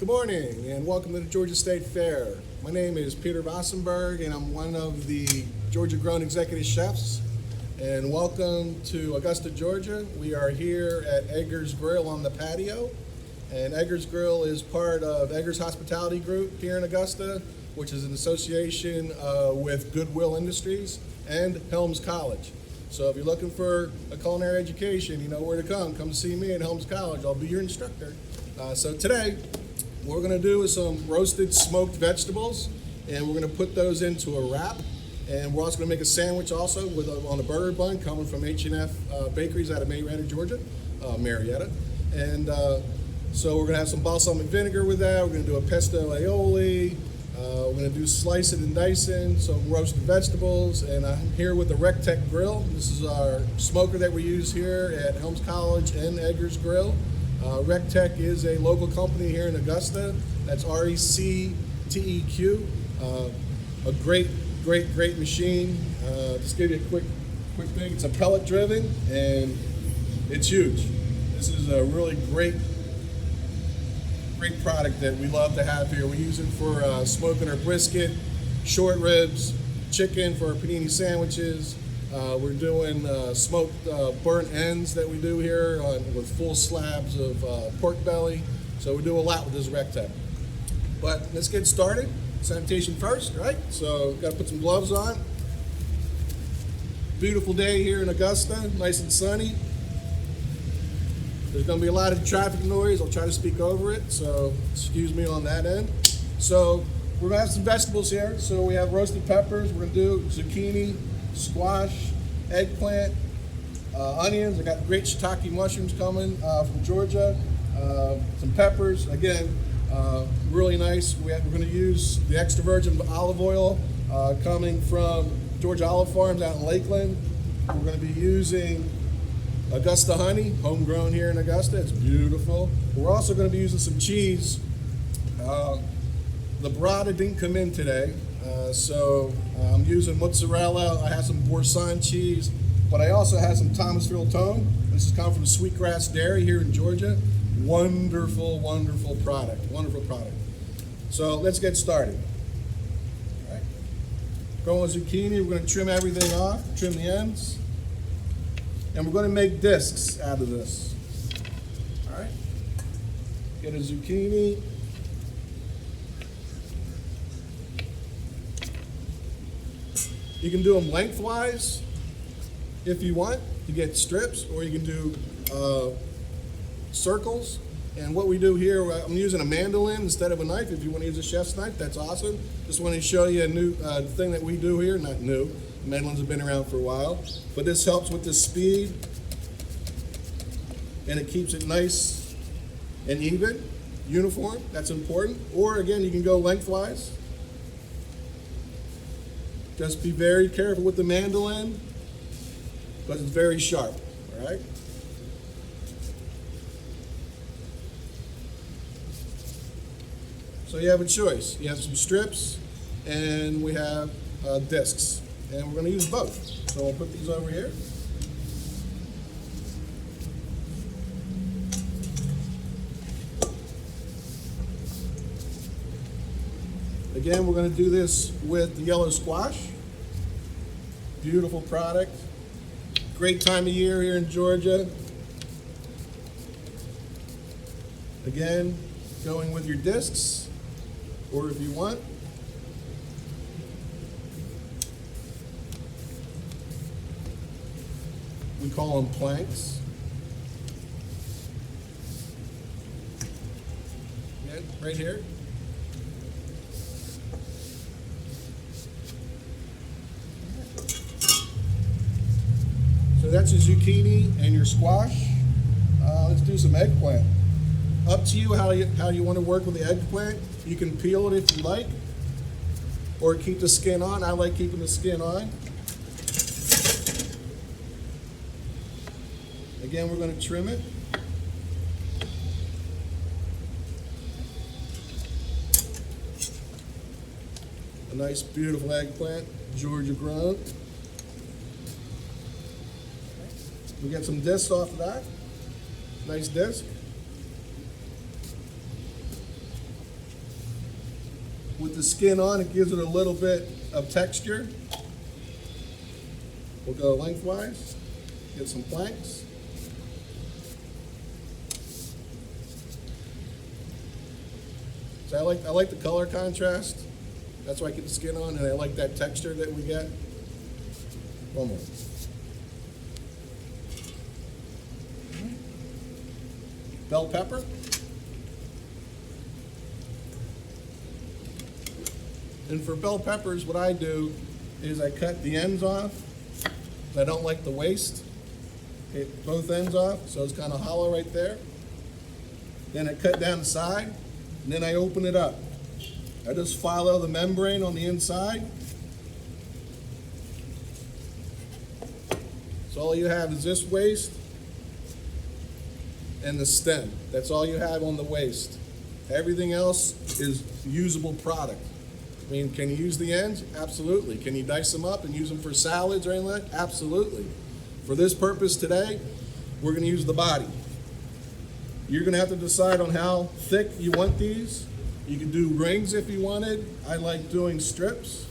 Good morning and welcome to the Georgia State Fair. My name is Peter Vossenberg and I'm one of the Georgia Grown Executive Chefs. And welcome to Augusta, Georgia. We are here at Eggers Grill on the patio. And Eggers Grill is part of Eggers Hospitality Group here in Augusta, which is an association with Goodwill Industries and Helms College. So if you're looking for a culinary education, you know where to come. Come see me at Helms College. I'll be your instructor. So today, what we're going to do is some roasted smoked vegetables, and we're going to put those into a wrap. And we're also going to make a sandwich also on a burger bun coming from H&F Bakeries out of Marietta, Georgia, Marietta. And so we're going to have some balsamic vinegar with that. We're going to do a pesto aioli. We're going to do slice it and dice in some roasted vegetables. And I'm here with the Rectech Grill. This is our smoker that we use here at Helms College and Eggers Grill. Rectech is a local company here in Augusta. That's RECTEQ. A great machine. Just give you a quick thing. It's a pellet driven and it's huge. This is a really great product that we love to have here. We use it for smoking our brisket, short ribs, chicken for our panini sandwiches. We're doing smoked burnt ends that we do here with full slabs of pork belly. So we do a lot with this Rectech. But let's get started. Sanitation first, right? So got to put some gloves on. Beautiful day here in Augusta, nice and sunny. There's going to be a lot of traffic noise. I'll try to speak over it, so excuse me on that end. So we're going to have some vegetables here. So we have roasted peppers. We're going to do zucchini, squash, eggplant, onions. I got great shiitake mushrooms coming from Georgia. Some peppers. Again, really nice. We're going to use the extra virgin olive oil coming from Georgia Olive Farms out in Lakeland. We're going to be using Augusta honey, homegrown here in Augusta. It's beautiful. We're also going to be using some cheese. The burrata didn't come in today, so I'm using mozzarella. I have some Boursin cheese, but I also have some Thomasville Tome. This is coming from Sweetgrass Dairy here in Georgia. Wonderful product. Wonderful product. So let's get started. All right. Going with zucchini, we're going to trim everything off, trim the ends. And we're going to make discs out of this. All right. Get a zucchini. You can do them lengthwise if you want to get strips, or you can do circles. And what we do here, I'm using a mandolin instead of a knife. If you want to use a chef's knife, that's awesome. Just want to show you a new thing that we do here. Not new. Mandolins have been around for a while, but this helps with the speed, and it keeps it nice and even, uniform. That's important. Or again, you can go lengthwise. Just be very careful with the mandolin because it's very sharp. All right. So you have a choice. You have some strips, and we have discs. And we're going to use both. So we'll put these over here. Again, we're going to do this with the yellow squash. Beautiful product. Great time of year here in Georgia. Again, going with your discs, or if you want, we call them planks. Again, right here. So that's your zucchini and your squash. Let's do some eggplant. Up to you how you want to work with the eggplant. You can peel it if you like, or keep the skin on. I like keeping the skin on. Again, we're going to trim it. A nice, beautiful eggplant, Georgia grown. We get some discs off of that. Nice disc. with the skin on, it gives it a little bit of texture. We'll go lengthwise, get some planks. So I like the color contrast. That's why I get the skin on, and I like that texture that we get. One more. Bell pepper. And for bell peppers, what I do is I cut the ends off. I don't like the waste. Hit both ends off, so it's kind of hollow right there. Then I cut down the side, and then I open it up. I just follow the membrane on the inside. So all you have is this waste and the stem. That's all you have on the waste. Everything else is usable product. I mean, can you use the ends? Absolutely. Can you dice them up and use them for salads or anything like that? Absolutely. For this purpose today, we're going to use the body. You're going to have to decide on how thick you want these. You can do rings if you wanted. I like doing strips.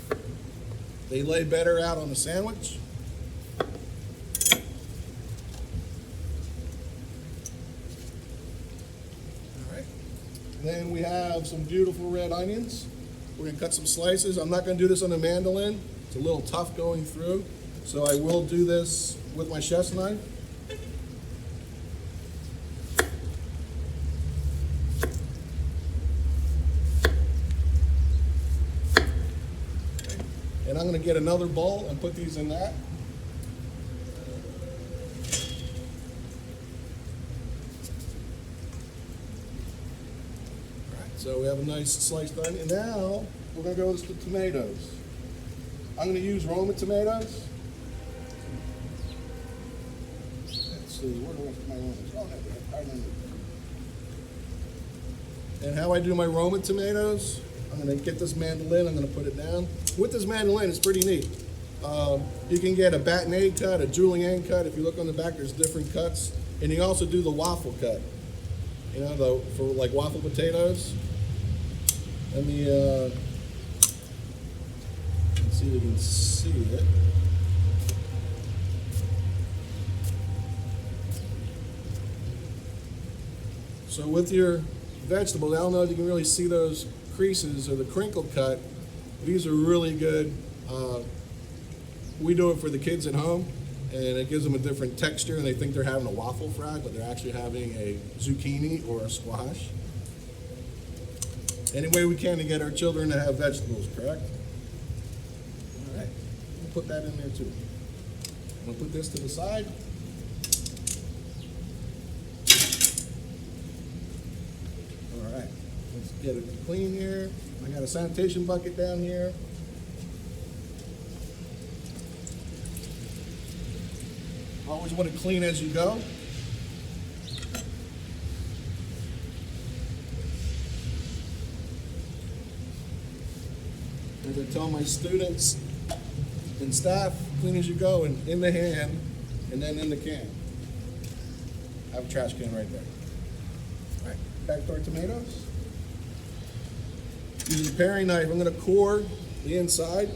They lay better out on a sandwich. All right. And then we have some beautiful red onions. We're going to cut some slices. I'm not going to do this on a mandolin. It's a little tough going through. So I will do this with my chef's knife. And I'm going to get another bowl and put these in that. All right, so we have a nice sliced onion. And now we're going to go with the tomatoes. I'm going to use Roma tomatoes. Let's see, where do I put my Romas? Oh, no, I remember. And how I do my Roma tomatoes, I'm going to get this mandolin, I'm going to put it down. With this mandolin, it's pretty neat. You can get a batonade cut, a julienne cut. If you look on the back, there's different cuts. And you can also do the waffle cut, you know, for like waffle potatoes. Let me, let's see if you can see it. So with your vegetables, I don't know if you can really see those creases or the crinkle cut. These are really good. We do it for the kids at home, and it gives them a different texture, and they think they're having a waffle fry, but they're actually having a zucchini or a squash. Any way we can to get our children to have vegetables, correct? All right, we'll put that in there too. I'm gonna put this to the side. All right, let's get it clean here. I got a sanitation bucket down here. Always want to clean as you go. As I tell my students and staff, clean as you go, and in the hand, and then in the can. I have a trash can right there. All right, back to our tomatoes. Using a paring knife, I'm going to core the inside.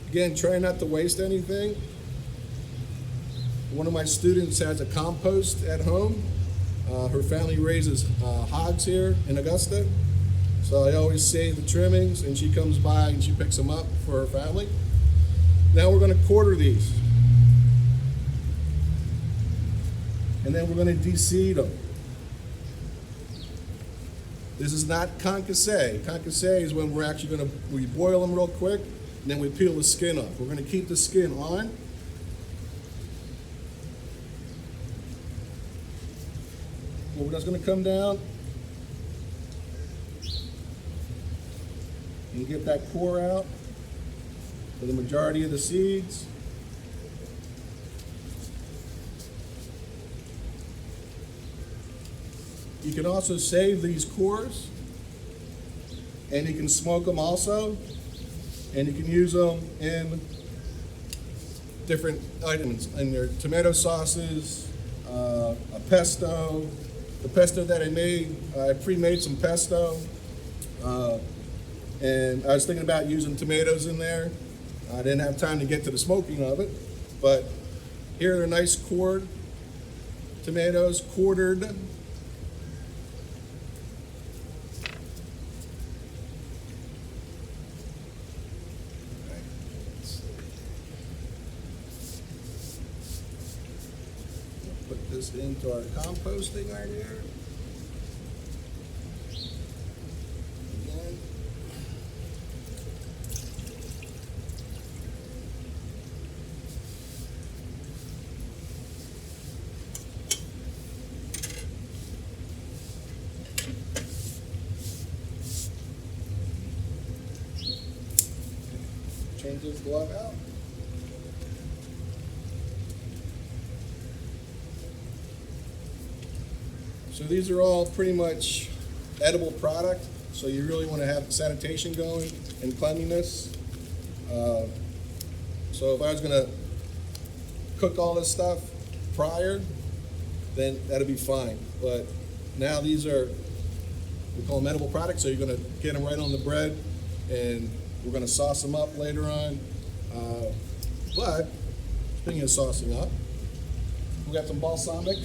Again, try not to waste anything. One of my students has a compost at home. Her family raises hogs here in Augusta. So I always save the trimmings, and she comes by and she picks them up for her family. Now we're going to quarter these. And then we're going to de-seed them. This is not concassé. Concassé is when we're actually going to, we boil them real quick, and then we peel the skin off. We're going to keep the skin on. Well, we're just going to come down and get that core out for the majority of the seeds. You can also save these cores, and you can smoke them also, and you can use them in different items, in your tomato sauces, a pesto. The pesto that I made, I pre-made some pesto. And I was thinking about using tomatoes in there. I didn't have time to get to the smoking of it, but here are nice cored tomatoes, quartered. Okay, let's see. Put this into our composting right here. Again. Change this glove out. So these are all pretty much edible product. So you really want to have sanitation going and cleanliness. So if I was going to cook all this stuff prior, then that'd be fine. But now these are, we call them edible products. So you're going to get them right on the bread, and we're going to sauce them up later on. But speaking of saucing up, we got some balsamic.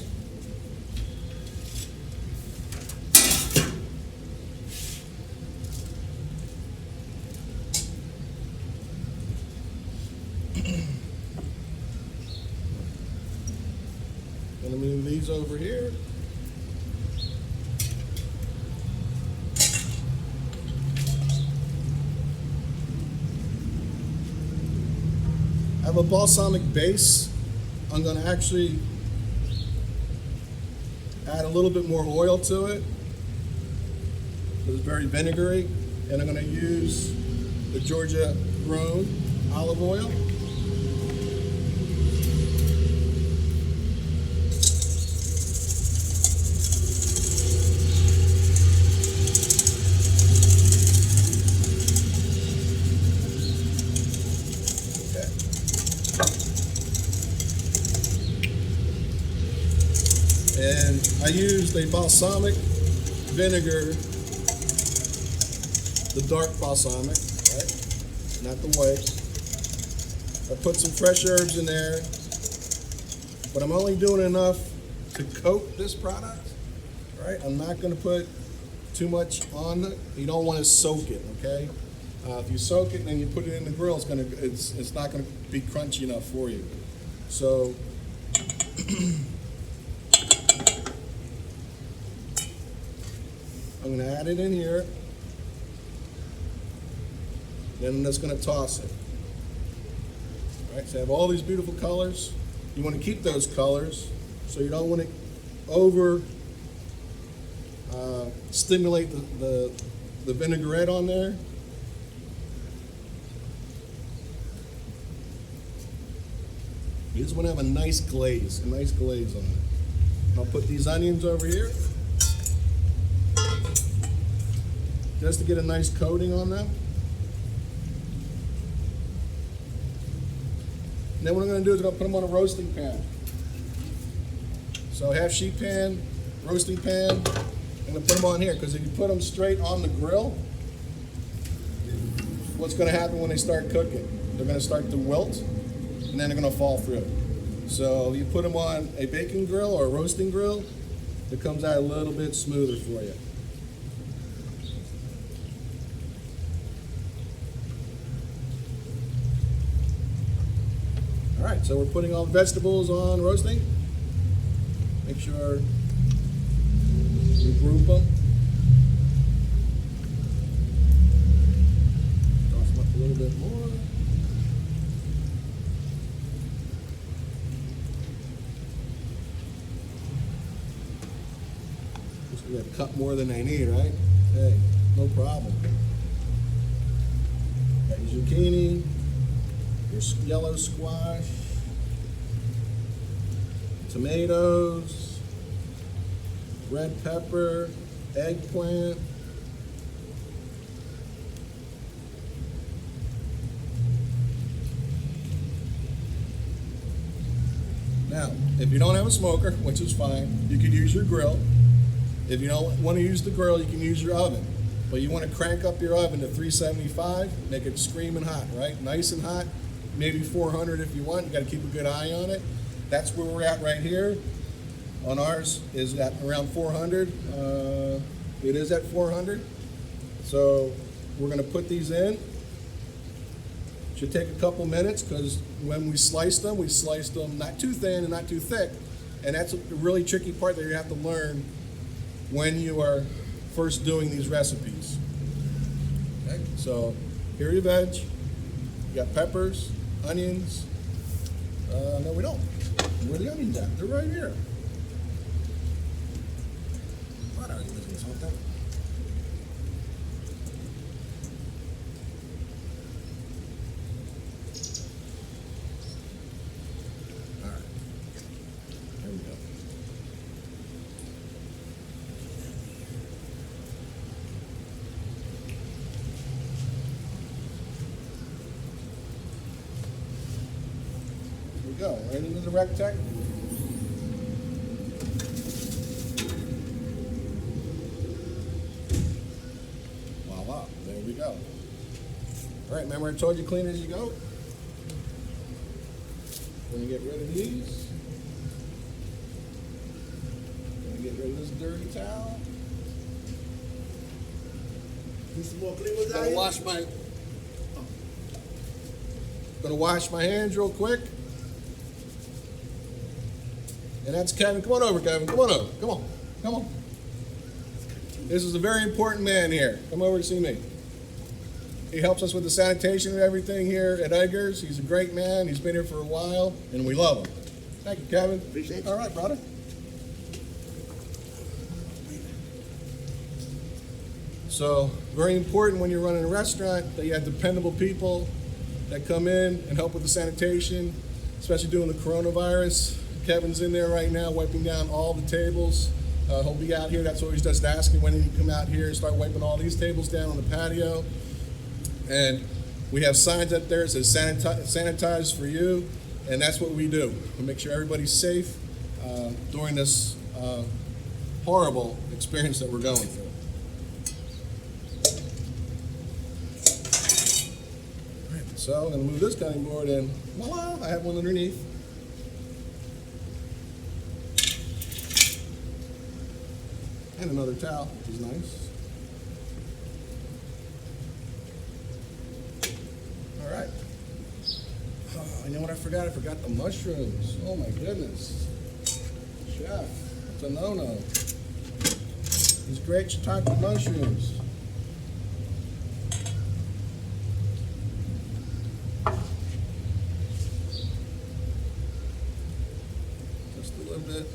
Gonna move these over here. I have a balsamic base. I'm going to actually add a little bit more oil to it. It's very vinegary, and I'm going to use the Georgia grown olive oil. And I used a balsamic vinegar, the dark balsamic, right? Not the white. I put some fresh herbs in there, but I'm only doing enough to coat this product, right? I'm not going to put too much on it. You don't want to soak it, okay? If you soak it and then you put it in the grill, it's not going to be crunchy enough for you. So I'm going to add it in here. Then I'm just going to toss it. All right, so I have all these beautiful colors. You want to keep those colors, so you don't want to over stimulate the vinaigrette on there. You just want to have a nice glaze on it. And I'll put these onions over here, just to get a nice coating on them. And then what I'm going to do is I'm going to put them on a roasting pan. So half sheet pan, roasting pan. I'm going to put them on here, because if you put them straight on the grill, what's going to happen when they start cooking? They're going to start to wilt, and then they're going to fall through. So you put them on a baking grill or a roasting grill, it comes out a little bit smoother for you. All right, so we're putting all the vegetables on roasting. Make sure you group them. Toss them up a little bit more. Just gonna cut more than they need, right? Hey, no problem. Got your zucchini, your yellow squash, tomatoes, red pepper, eggplant. Now, if you don't have a smoker, which is fine, you can use your grill. If you don't want to use the grill, you can use your oven. but you want to crank up your oven to 375, make it screaming hot, right? Nice and hot, maybe 400 if you want. You got to keep a good eye on it. That's where we're at right here. On ours is at around 400. It is at 400. So we're going to put these in. Should take a couple minutes because when we slice them not too thin and not too thick. And that's a really tricky part that you have to learn when you are first doing these recipes. Okay, so here are your veg. You got peppers, onions. No, we don't. Where are the onions at? They're right here. What are you missing something? All right. There we go. Go right into the rectangle. Voila, there we go. All right, remember I told you clean as you go? When you get rid of these, gonna get rid of this dirty towel. Need some more clean with Gonna wash my hands real quick. And that's Kevin. Come on over, Kevin. Come on over. Come on. Come on. This is a very important man here. Come over to see me. He helps us with the sanitation and everything here at Edgar's. He's a great man. He's been here for a while, and we love him. Thank you, Kevin. Appreciate it. All right, brother. So, very important when you're running a restaurant that you have dependable people that come in and help with the sanitation, especially during the coronavirus. Kevin's in there right now wiping down all the tables. He'll be out here. That's what he's just asking when he can come out here and start wiping all these tables down on the patio. And we have signs up there that says sanitize for you, and that's what we do. We make sure everybody's safe during this horrible experience that we're going through. So I'm going to move this cutting board in. Voila, I have one underneath. And another towel, which is nice. All right. Oh, you know what I forgot? I forgot the mushrooms. Oh my goodness. Chef, it's a no-no. These great shiitake mushrooms. Just a little bit.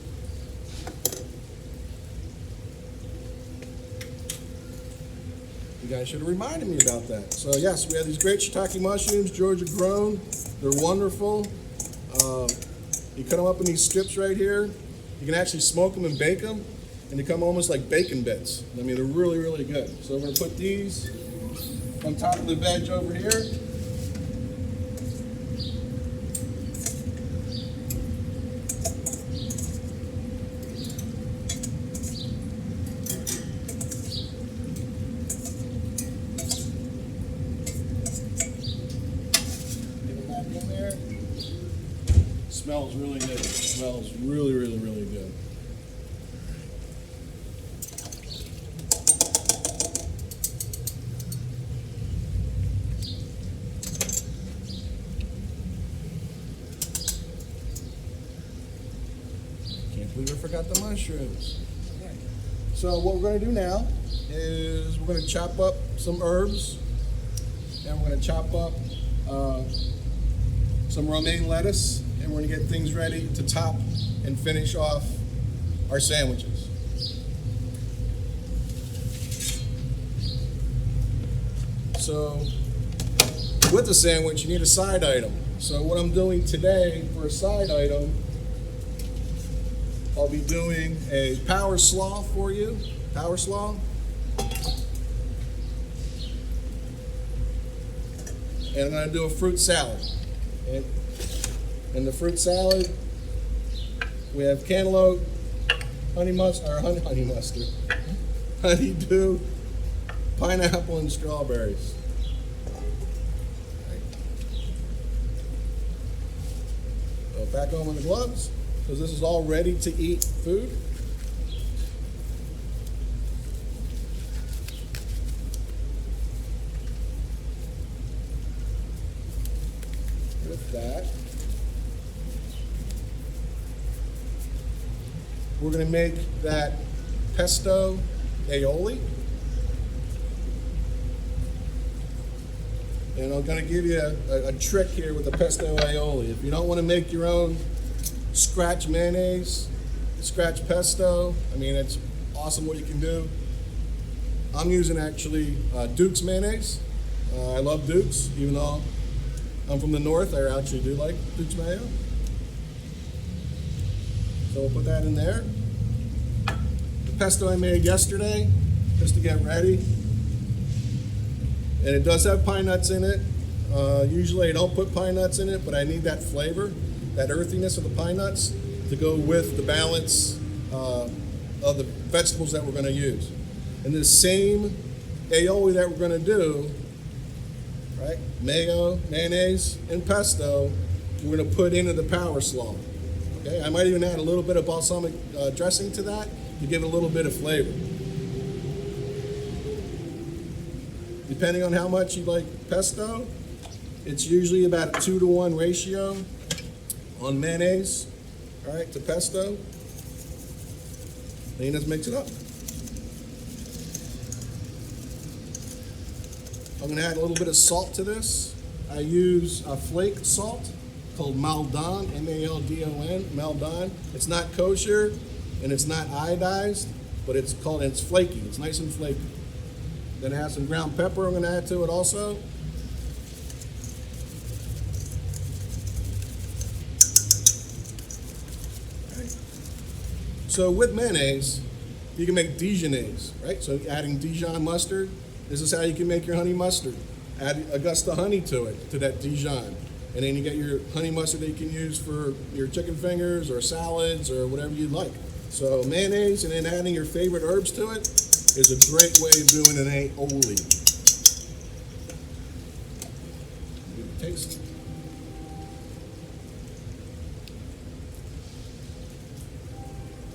You guys should have reminded me about that. So yes, we have these great shiitake mushrooms, Georgia grown. They're wonderful. You cut them up in these strips right here. You can actually smoke them and bake them, and they come almost like bacon bits. I mean, they're really, really good. So we're gonna put these on top of the veg over here. Smells really good. It smells really, really, really good. Can't believe I forgot the mushrooms. Okay. So what we're going to do now is we're going to chop up some herbs, and we're going to chop up some romaine lettuce, and we're gonna get things ready to top and finish off our sandwiches. So with the sandwich, you need a side item. So what I'm doing today for a side item, I'll be doing a power slaw for you, power slaw. And I'm gonna do a fruit salad. And the fruit salad, we have cantaloupe, honeydew, pineapple and strawberries. So back on with the gloves, because this is all ready to eat food. With that, we're going to make that pesto aioli. And I'm going to give you a trick here with the pesto aioli. If you don't want to make your own scratch mayonnaise, scratch pesto, I mean, it's awesome what you can do. I'm using actually Duke's mayonnaise. I love Duke's, even though I'm from the north. I actually do like Duke's mayo. So we'll put that in there. The pesto I made yesterday, just to get ready. And it does have pine nuts in it. Usually I don't put pine nuts in it, but I need that flavor, that earthiness of the pine nuts to go with the balance of the vegetables that we're going to use. And the same aioli that we're going to do, right? Mayo, mayonnaise, and pesto, we're going to put into the power slaw. Okay, I might even add a little bit of balsamic dressing to that to give it a little bit of flavor. Depending on how much you like pesto, it's usually about a 2-to-1 ratio on mayonnaise, all right, to pesto. Then you just mix it up. I'm going to add a little bit of salt to this. I use a flake salt called Maldon, M-A-L-D-O-N, Maldon. It's not kosher and it's not iodized, but it's flaky. It's nice and flaky. Then I have some ground pepper I'm going to add to it also. Right. So with mayonnaise, you can make Dijonaise, right? So adding Dijon mustard, this is how you can make your honey mustard. Add Augusta honey to it, to that Dijon. And then you get your honey mustard that you can use for your chicken fingers or salads or whatever you like. So mayonnaise and then adding your favorite herbs to it is a great way of doing an aioli. Give it a taste.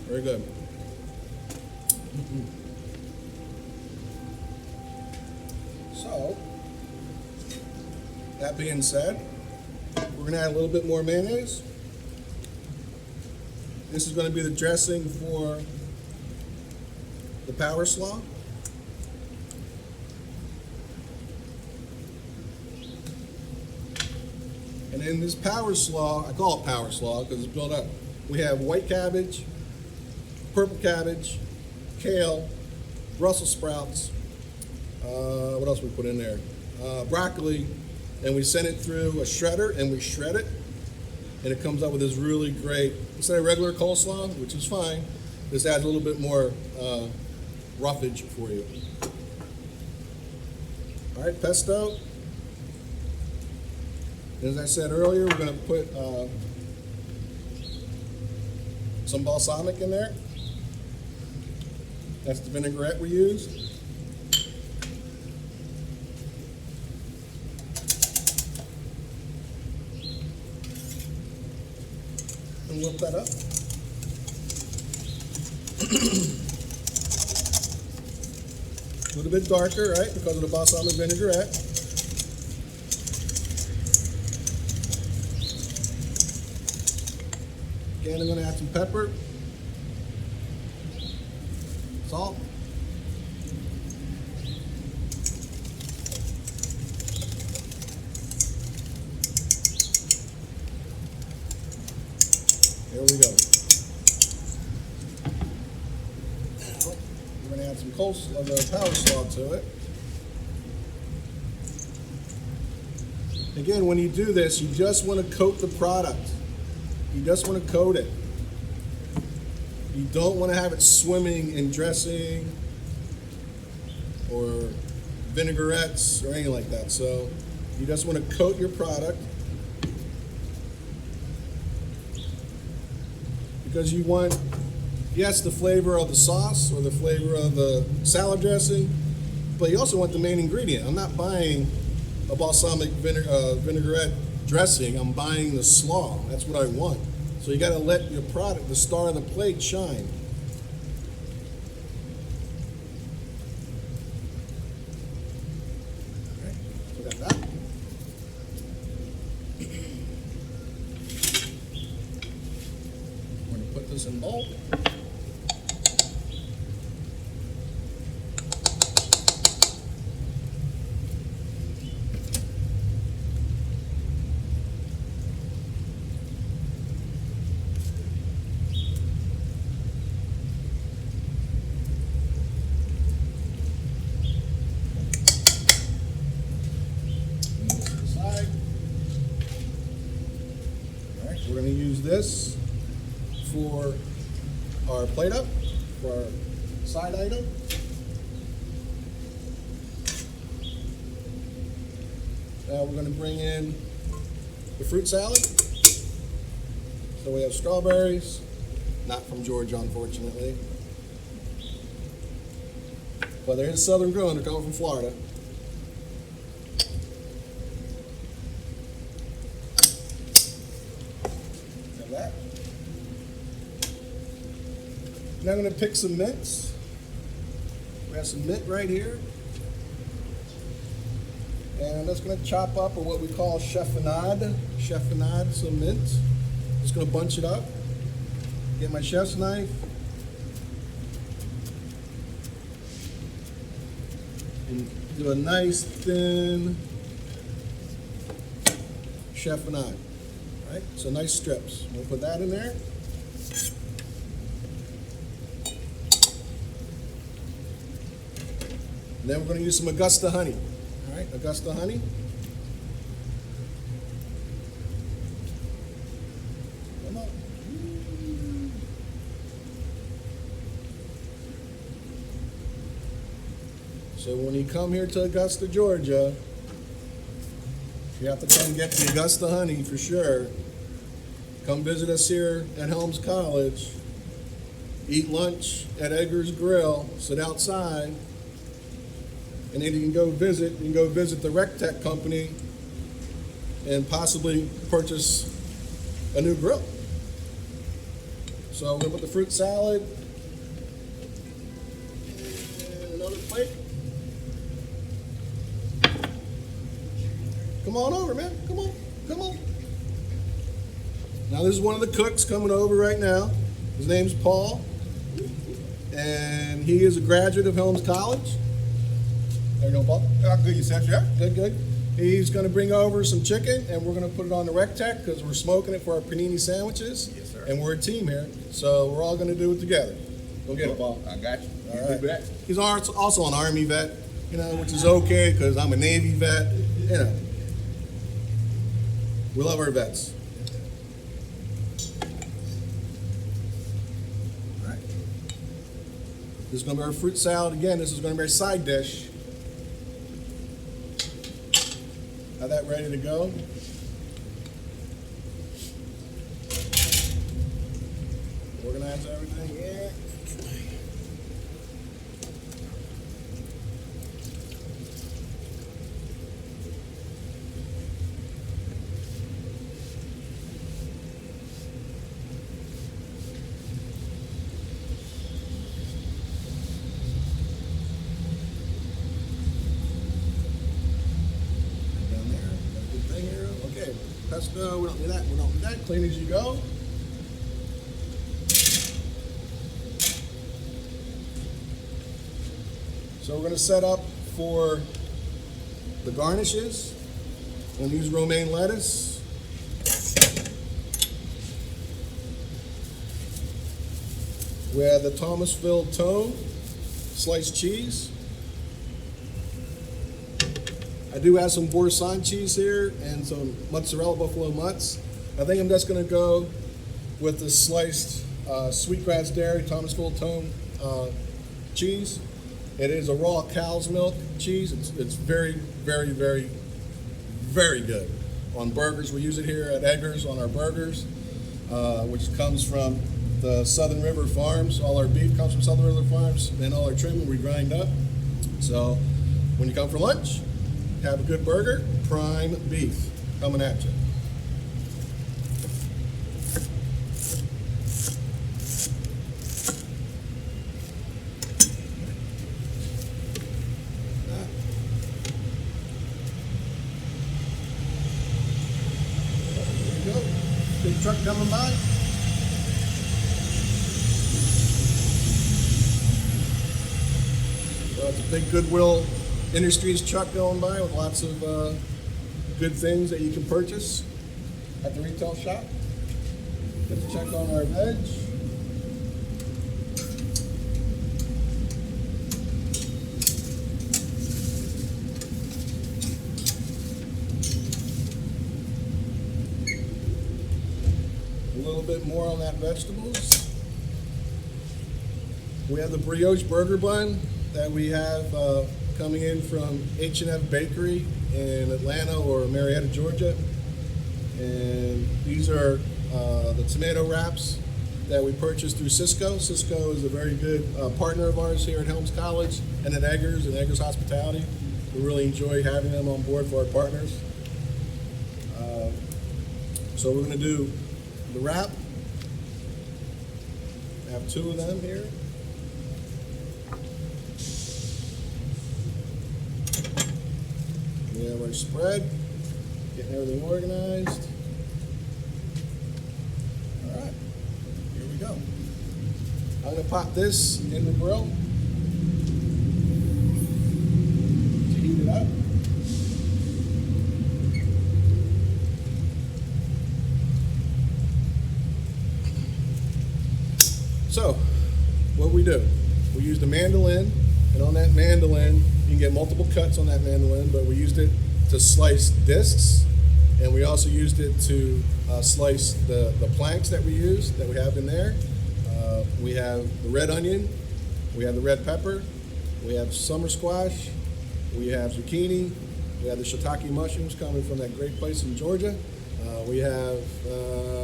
Very good. So, that being said, we're going to add a little bit more mayonnaise. This is going to be the dressing for the power slaw. And in this power slaw, I call it power slaw because it's built up. We have white cabbage, purple cabbage, kale, Brussels sprouts, what else we put in there? Broccoli, and we send it through a shredder and we shred it, and it comes up with this really great, instead of regular coleslaw, which is fine, this adds a little bit more roughage for you. All right, pesto. As I said earlier, we're going to put some balsamic in there. That's the vinaigrette we use. And whip that up. A little bit darker, right, because of the balsamic vinaigrette. Again, I'm going to add some pepper, salt, there we go. Now, we're going to add some power slaw to it. Again, when you do this, you just want to coat the product. You just want to coat it. You don't want to have it swimming in dressing or vinaigrettes or anything like that. So you just want to coat your product because you want, yes, the flavor of the sauce or the flavor of the salad dressing, but you also want the main ingredient. I'm not buying a balsamic vinaigrette dressing. I'm buying the slaw. That's what I want. So you got to let your product, the star of the plate, shine. All right, so we got that. We're going to put this in a bowl. We're going to use this for our plate up, for our side item. Now we're going to bring in the fruit salad. So we have strawberries, not from Georgia, unfortunately. But they're in Southern grown, they're coming from Florida. That. Now I'm going to pick some mints. We have some mint right here. And I'm just going to chop up what we call chiffonade, some mint. Just going to bunch it up. Get my chef's knife. And do a nice thin chiffonade. Right? So nice strips. We'll put that in there. And then we're going to use some Augusta honey. All right, Augusta honey. Come on. So when you come here to Augusta, Georgia, you have to come get the Augusta honey for sure. Come visit us here at Helms College. Eat lunch at Edgar's Grill. Sit outside. And then you can go visit the RecTech company and possibly purchase a new grill. So I'm gonna put the fruit salad and another plate. Come on over, man. Come on. Come on. Now this is one of the cooks coming over right now. His name's Paul. And he is a graduate of Helms College. There you go, Paul. Good, yourself, yeah? Good, good. He's going to bring over some chicken, and we're going to put it on the RecTech because we're smoking it for our panini sandwiches. Yes, sir. And we're a team here, so we're all going to do it together. Go get it, Paul. I got you. All right. Back. He's also an Army vet, which is okay because I'm a Navy vet. We love our vets. All right. This is going to be our fruit salad again. This is going to be our side dish. Have that ready to go. Organize everything here. Pesto, we don't do that, we don't do that. Clean as you go. So we're going to set up for the garnishes. We're going to use romaine lettuce. We have the Thomasville tome, sliced cheese. I do have some Boursin cheese here and some mozzarella buffalo mutts. I think I'm just going to go with the sliced sweetgrass dairy Thomasville tome cheese. It is a raw cow's milk cheese. It's very, very, very, very good. On burgers, we use it here at Edgar's on our burgers, which comes from the Southern River Farms. All our beef comes from Southern River Farms, and all our trimming we grind up. So when you come for lunch, have a good burger, prime beef coming at you. There you go. Big truck coming by. So it's a big Goodwill Industries truck going by with lots of good things that you can purchase at the retail shop. Let's check on our veg. A little bit more on that vegetables. We have the brioche burger bun that we have coming in from H&F Bakery in Atlanta or Marietta, Georgia. And these are the tomato wraps that we purchased through Cisco. Cisco is a very good partner of ours here at Helms College and at Eggers Hospitality. We really enjoy having them on board for our partners. So we're going to do the wrap. I have two of them here. We have our spread, getting everything organized. All right, here we go. I'm going to pop this in the grill to heat it up. So, what we do, we use the mandolin, and on that mandolin, you can get multiple cuts on that mandolin, but we used it to slice discs, and we also used it to slice the planks that we use, that we have in there. We have the red onion, we have the red pepper, we have summer squash, we have zucchini, we have the shiitake mushrooms coming from that great place in Georgia. We have,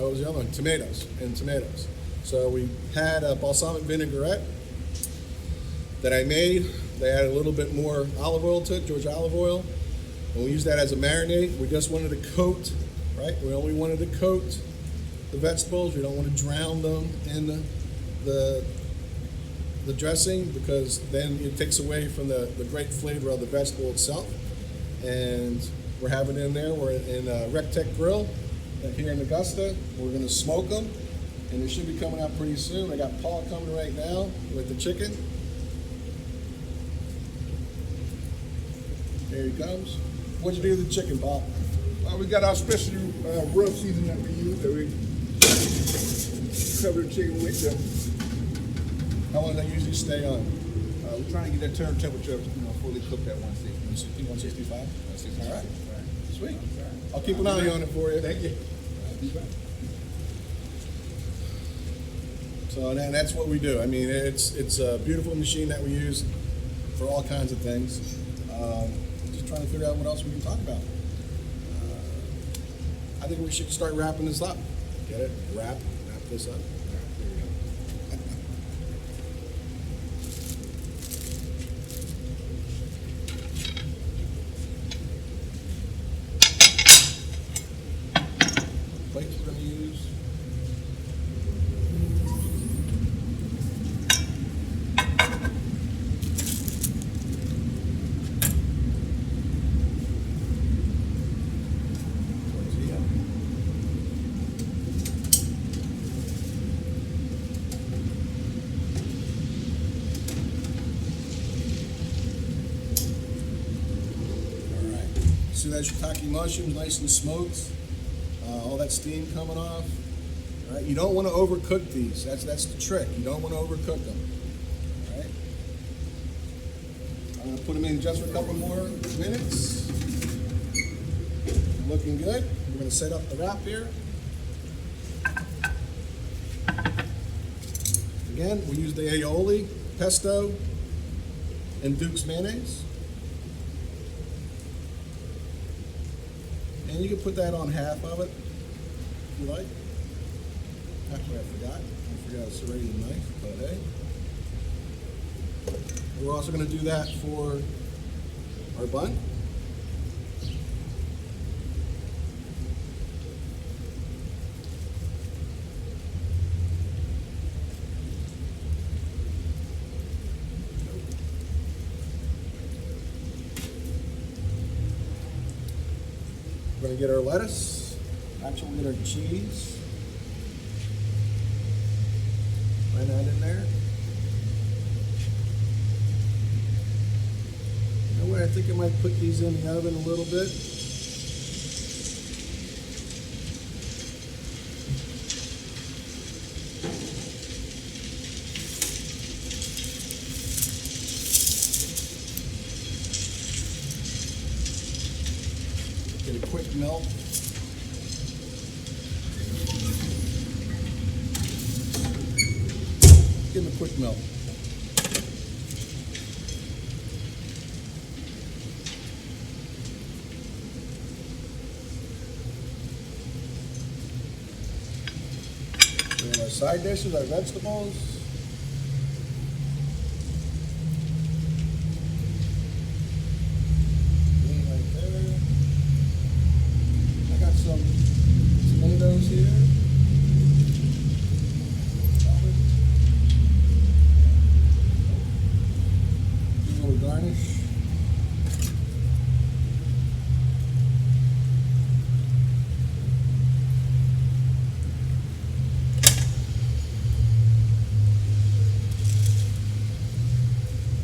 what was the other one? Tomatoes. So we had a balsamic vinaigrette that I made. They added a little bit more olive oil to it, Georgia olive oil. And we use that as a marinade. We just wanted to coat, right? We only wanted to coat the vegetables. We don't want to drown them in the dressing, because then it takes away from the great flavor of the vegetable itself. And we're having it in there. We're in a Rectech grill here in Augusta. We're going to smoke them, and they should be coming out pretty soon. I got Paul coming right now with the chicken. Here he comes. What'd you do with the chicken, Paul? We got our special rub season that we use. That we cover the chicken with. How long does that usually stay on? We're trying to get that turn temperature, fully cooked at 160. 165? 165. All right. Sweet. I'll keep an eye on it for you. Thank you. So and that's what we do. I mean, it's a beautiful machine that we use for all kinds of things. Just trying to figure out what else we can talk about. I think we should start wrapping this up. Get it? Wrap this up. Plates we're going to use. See that shiitake mushrooms nice and smoked, all that steam coming off. All right, you don't want to overcook these. That's the trick. You don't want to overcook them. All right, I'm going to put them in just for a couple more minutes. Looking good. We're going to set up the wrap here. Again, we use the aioli, pesto, and Duke's mayonnaise. And you can put that on half of it, if you like. Actually, I forgot a serrated knife, but hey. We're also going to do that for our bun. We're going to get our lettuce. Actually, we'll get our cheese. Right that in there. You know what? I think I might put these in the oven a little bit. Get a quick melt. Give them a quick melt. And our side dishes, our vegetables. Right there. I got some tomatoes here. Garnish.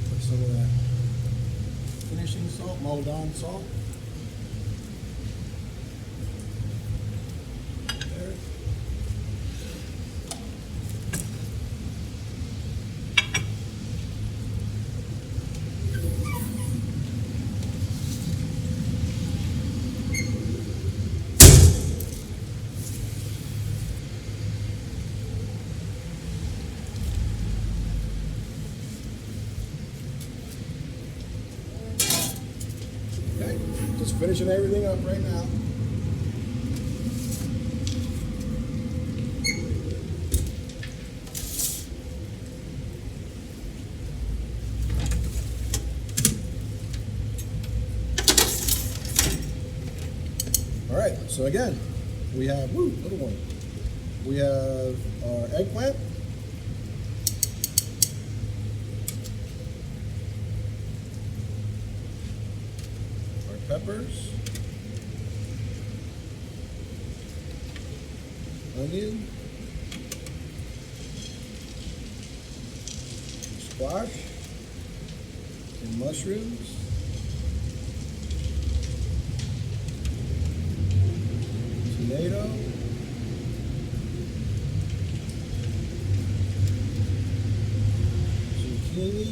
Put some of that finishing salt, Maldon salt. There. Okay, just finishing everything up right now. All right, so again, we have, little one. We have our eggplant. Peppers, onion, squash, and mushrooms. Tomato, zucchini,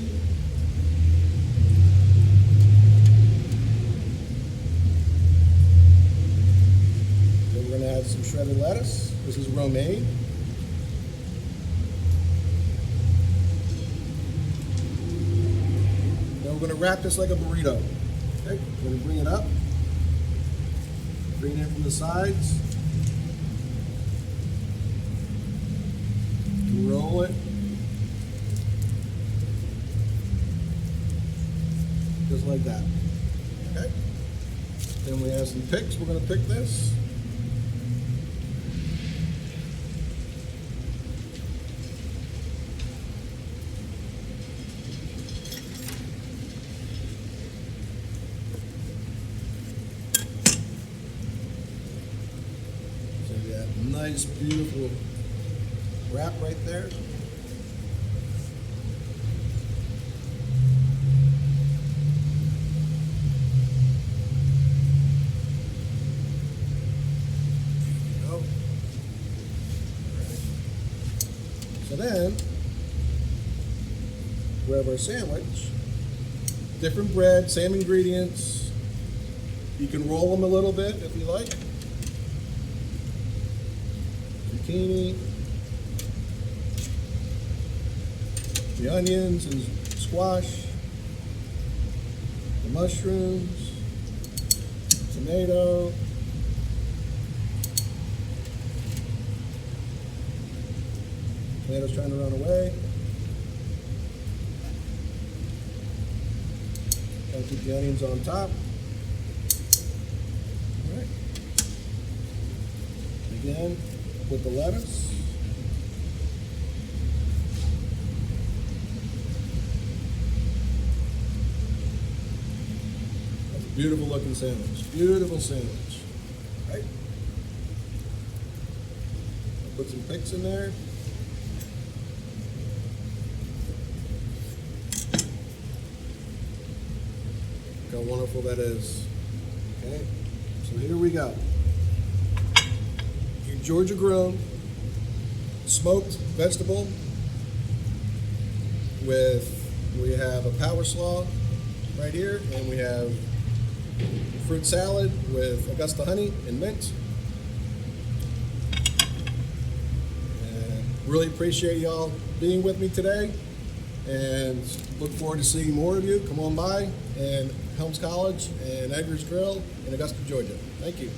we're going to add some shredded lettuce. This is romaine. Then we're going to wrap this like a burrito. Okay, we're going to bring it up. Bring it in from the sides. Roll it. Just like that. Okay. Then we have some picks. We're going to pick this. Nice, beautiful wrap right there. There you go. So then, we have our sandwich. Different bread, same ingredients. You can roll them a little bit if you like. Zucchini, the onions and squash, the mushrooms, tomato, tomato's trying to run away. And keep the onions on top. All right. Again, with the lettuce. That's a beautiful looking sandwich. Beautiful sandwich. Right. I'll put some picks in there. Look how wonderful that is. Okay, so here we go. Your Georgia grown smoked vegetable we have a power slaw right here, and we have fruit salad with Augusta honey and mint. And really appreciate y'all being with me today, and look forward to seeing more of you. Come on by and Helms College and Edgar's Grill in Augusta, Georgia. Thank you.